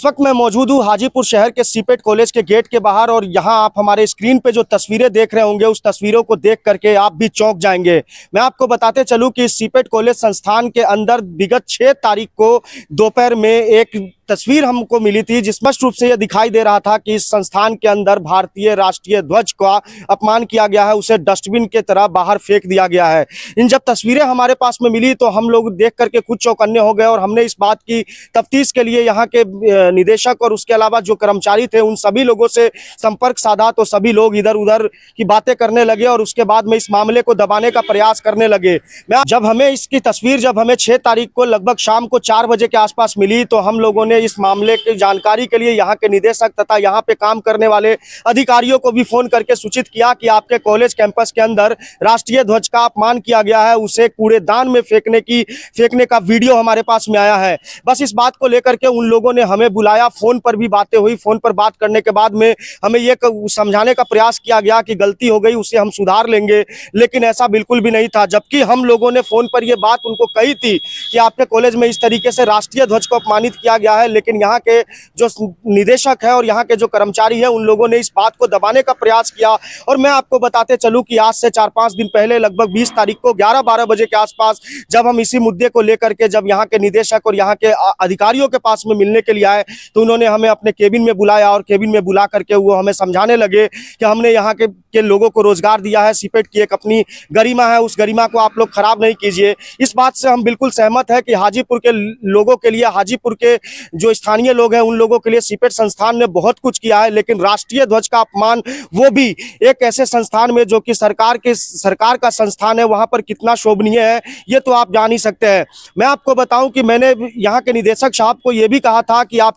इस वक्त मैं मौजूद हूँ हाजीपुर शहर के सीपेट कॉलेज के गेट के बाहर और यहाँ आप हमारे स्क्रीन पे जो तस्वीरें देख रहे होंगे उस तस्वीरों को देख करके आप भी चौंक जाएंगे। मैं आपको बताते चलूँ कि सीपेट कॉलेज संस्थान के अंदर विगत 6 तारीख को दोपहर में एक तस्वीर हमको मिली थी जिस स्पष्ट रूप से यह दिखाई दे रहा था कि इस संस्थान के अंदर भारतीय राष्ट्रीय ध्वज का अपमान किया गया है, उसे डस्टबिन के तरह बाहर फेंक दिया गया है। इन जब तस्वीरें हमारे पास में मिली तो हम लोग देख करके खुद चौकन्ने हो गए और हमने इस बात की तफ्तीश के लिए यहाँ के निदेशक और उसके अलावा जो कर्मचारी थे उन सभी लोगों से संपर्क साधा तो सभी लोग इधर उधर की बातें करने लगे और उसके बाद में इस मामले को दबाने का प्रयास करने लगे। जब हमें इसकी तस्वीर जब हमें 6 तारीख को लगभग शाम को 4 बजे के आसपास मिली तो हम लोगों ने इस मामले की जानकारी के लिए यहाँ के निदेशक तथा यहाँ पे काम करने वाले अधिकारियों को भी फोन करके सूचित किया कि आपके कॉलेज कैंपस के अंदर राष्ट्रीय ध्वज का अपमान किया गया है, उसे कूड़ेदान में फेंकने का वीडियो हमारे पास में आया है। बस इस बात को लेकर के उन लोगों ने हमें बुलाया, फोन पर भी बातें हुई। फोन पर बात करने के बाद में हमें ये समझाने का प्रयास किया गया कि गलती हो गई, उसे हम सुधार लेंगे, लेकिन ऐसा बिल्कुल भी नहीं था। जबकि हम लोगों ने फोन पर यह बात उनको कही थी कि आपके कॉलेज में इस तरीके से राष्ट्रीय ध्वज को अपमानित किया गया है, लेकिन यहाँ के जो निदेशक है और यहाँ के जो कर्मचारी है उन लोगों ने इस बात को दबाने का प्रयास किया। और मैं आपको बताते चलूं कि आज से 4-5 दिन पहले लगभग 20 तारीख को 11-12 बजे के आसपास जब हम इसी मुद्दे को लेकर के जब यहाँ के निदेशक और यहाँ के अधिकारियों के पास में मिलने के लिए आए तो उन्होंने हमें अपने केबिन में बुलाया और केबिन में बुला करके वो हमें समझाने लगे कि हमने यहाँ के लोगों को रोजगार दिया है, सीपेट की एक अपनी गरिमा है, उस गरिमा को आप लोग खराब नहीं कीजिए। इस बात से हम बिल्कुल सहमत है कि हाजीपुर के लोगों के लिए, हाजीपुर के जो स्थानीय लोग हैं उन लोगों के लिए सीपेट संस्थान ने बहुत कुछ किया है, लेकिन राष्ट्रीय ध्वज का अपमान, वो भी एक ऐसे संस्थान में जो कि सरकार का संस्थान है, वहां पर कितना शोभनीय है ये तो आप जान ही सकते हैं। मैं आपको बताऊं कि मैंने यहाँ के निदेशक साहब को यह भी कहा था कि आप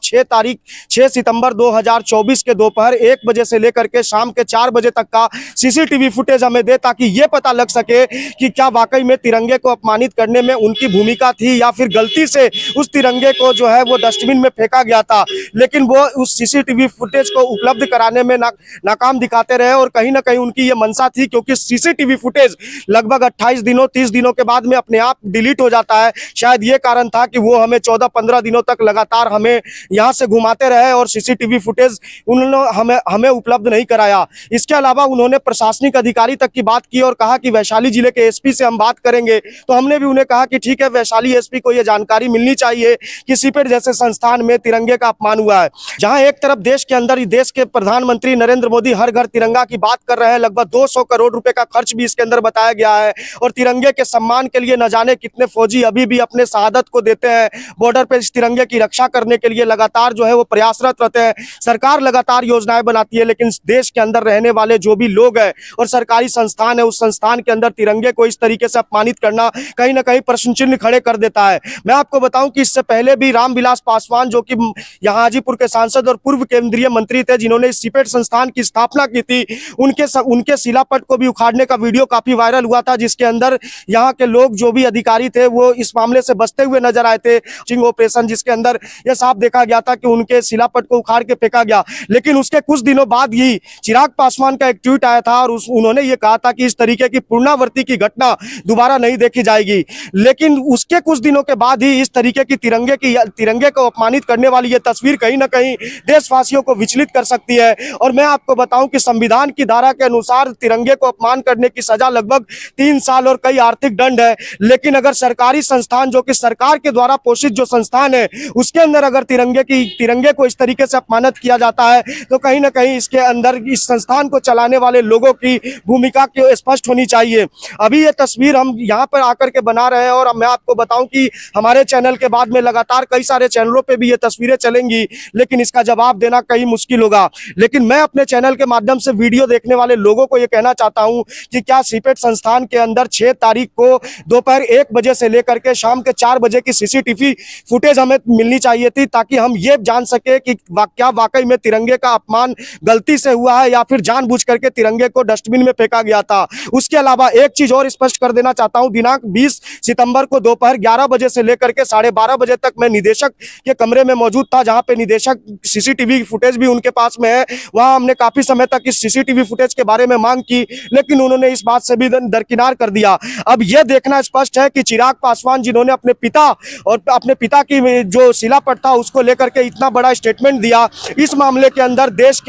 6 सितंबर 2024 के दोपहर 1 बजे से लेकर के शाम के 4 बजे तक का सीसीटीवी फुटेज हमें दे ताकि ये पता लग सके कि क्या वाकई में तिरंगे को अपमानित करने में उनकी भूमिका थी या फिर गलती से उस तिरंगे को जो है वो डस्टबिन में फेंका गया था। लेकिन वो उस सीसीटीवी फुटेज को उपलब्ध कराने में नाकाम दिखाते रहे और कहीं ना कहीं उनकी ये मंशा थी, क्योंकि सीसीटीवी फुटेज लगभग 28 दिनों 30 दिनों के बाद में अपने आप डिलीट हो जाता है। शायद ये कारण था कि वो हमें 14-15 दिनों तक लगातार हमें यहाँ से घुमाते रहे और सीसीटीवी फुटेज उन्होंने हमें उपलब्ध नहीं कराया। इसके अलावा उन्होंने प्रशासनिक अधिकारी तक की बात की और कहा कि वैशाली जिले के एसपी से हम बात करेंगे, तो हमने भी उन्हें कहा कि ठीक है, वैशाली एसपी को यह जानकारी मिलनी चाहिए कि सीपेट जैसे संस्थान में तिरंगे का अपमान हुआ है। जहां एक तरफ देश के अंदर देश के प्रधानमंत्री नरेंद्र मोदी हर घर तिरंगा की बात कर रहे हैं, लगभग 200 करोड़ रुपए का खर्च भी इसके अंदर बताया गया है और तिरंगे के सम्मान के लिए न जाने कितने फौजी अभी भी अपने शहादत को देते हैं। बॉर्डर पे इस तिरंगे की रक्षा करने के लिए लगातार जो है वो प्रयासरत रहते हैं। सरकार लगातार योजनाएं बनाती है, लेकिन देश के अंदर रहने वाले जो भी लोग हैं और सरकारी संस्थान है, उस संस्थान के अंदर तिरंगे को इस तरीके से अपमानित करना कहीं ना कहीं प्रश्न चिन्ह खड़े कर देता है। मैं आपको बताऊं कि इससे पहले भी रामविलास पासवान, जो कि यहाँ हाजीपुर के सांसद और पूर्व केंद्रीय मंत्री थे, जिन्होंने सीपेट संस्थान की स्थापना की थी, उनके शिलापट को भी उखाड़ने का वीडियो काफी वायरल हुआ था, जिसके अंदर यहाँ के लोग जो भी अधिकारी थे वो इस मामले से बचते हुए नजर आए थे। ऑपरेशन जिसके अंदर यह साफ देखा गया था कि उनके शिलापट को उखाड़ के फेंका गया। लेकिन उसके कुछ दिनों बाद ही चिराग पासवान का एक ट्वीट आया था और उन्होंने ये कहा था कि इस तरीके की पुनरावृत्ति की घटना दोबारा नहीं देखी जाएगी। लेकिन उसके कुछ दिनों के बाद ही इस तरीके की तिरंगे को अपमानित करने वाली ये तस्वीर कहीं ना कहीं देशवासियों को विचलित कर सकती है। और मैं आपको बताऊं कि संविधान की धारा के अनुसार तिरंगे को अपमान करने की सजा लगभग 3 साल और कई आर्थिक दंड है। लेकिन अगर सरकारी संस्थान, जो कि सरकार के द्वारा पोषित जो संस्थान है, उसके अंदर अगर तिरंगे को इस तरीके से अपमानित किया जाता है तो कहीं ना कहीं इसके अंदर इस संस्थान को चलाने वाले लोगों की भूमिका की स्पष्ट होनी चाहिए। अभी ये तस्वीर हम यहाँ पर आकर के बना रहे हैं और मैं आपको बताऊं कि हमारे चैनल के बाद में लगातार कई सारे चैनलों पे भी ये तस्वीरें चलेंगी, लेकिन इसका जवाब देना कहीं मुश्किल होगा। लेकिन मैं अपने चैनल के माध्यम से वीडियो देखने वाले लोगों को ये कहना चाहता हूं कि क्या सीपेट संस्थान के अंदर 6 तारीख को दोपहर 1 बजे से लेकर के शाम के 4 बजे की सीसीटीवी फुटेज हमें मिलनी चाहिए थी, ताकि हम ये जान सके कि क्या वाकई में तिरंगे का अपमान गलती से हुआ है या फिर जानबूझ करके तिरंगे को डस्टबिन में फेंका गया था। उसके अलावा एक चीज और स्पष्ट कर देना चाहता हूं, दिनांक 20 सितंबर को दोपहर 11 बजे से लेकर के 12:30 बजे तक मैं निदेशक के कमरे में मौजूद था, जहां पे निदेशक सीसीटीवी फुटेज भी उनके पास में है। वहां हमने काफी समय तक इस सीसीटीवी फुटेज के बारे में मांग की, लेकिन उन्होंने इस बात से भी दरकिनार कर दिया। अब यह देखना स्पष्ट है कि चिराग पासवान, जिन्होंने अपने पिता और अपने पिता की जो शिलापट था उसको लेकर के इतना बड़ा स्टेटमेंट दिया, इस मामले के अंदर देश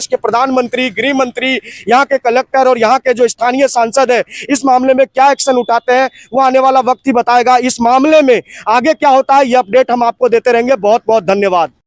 के प्रधानमंत्री, गृह मंत्री, यहाँ के कलेक्टर और यहाँ के जो स्थानीय सांसद है, इस मामले में क्या एक्शन उठाते हैं वो आने वाला वक्त ही बताएगा। इस मामले में आगे क्या होता है ये अपडेट हम आपको देते रहेंगे। बहुत बहुत धन्यवाद।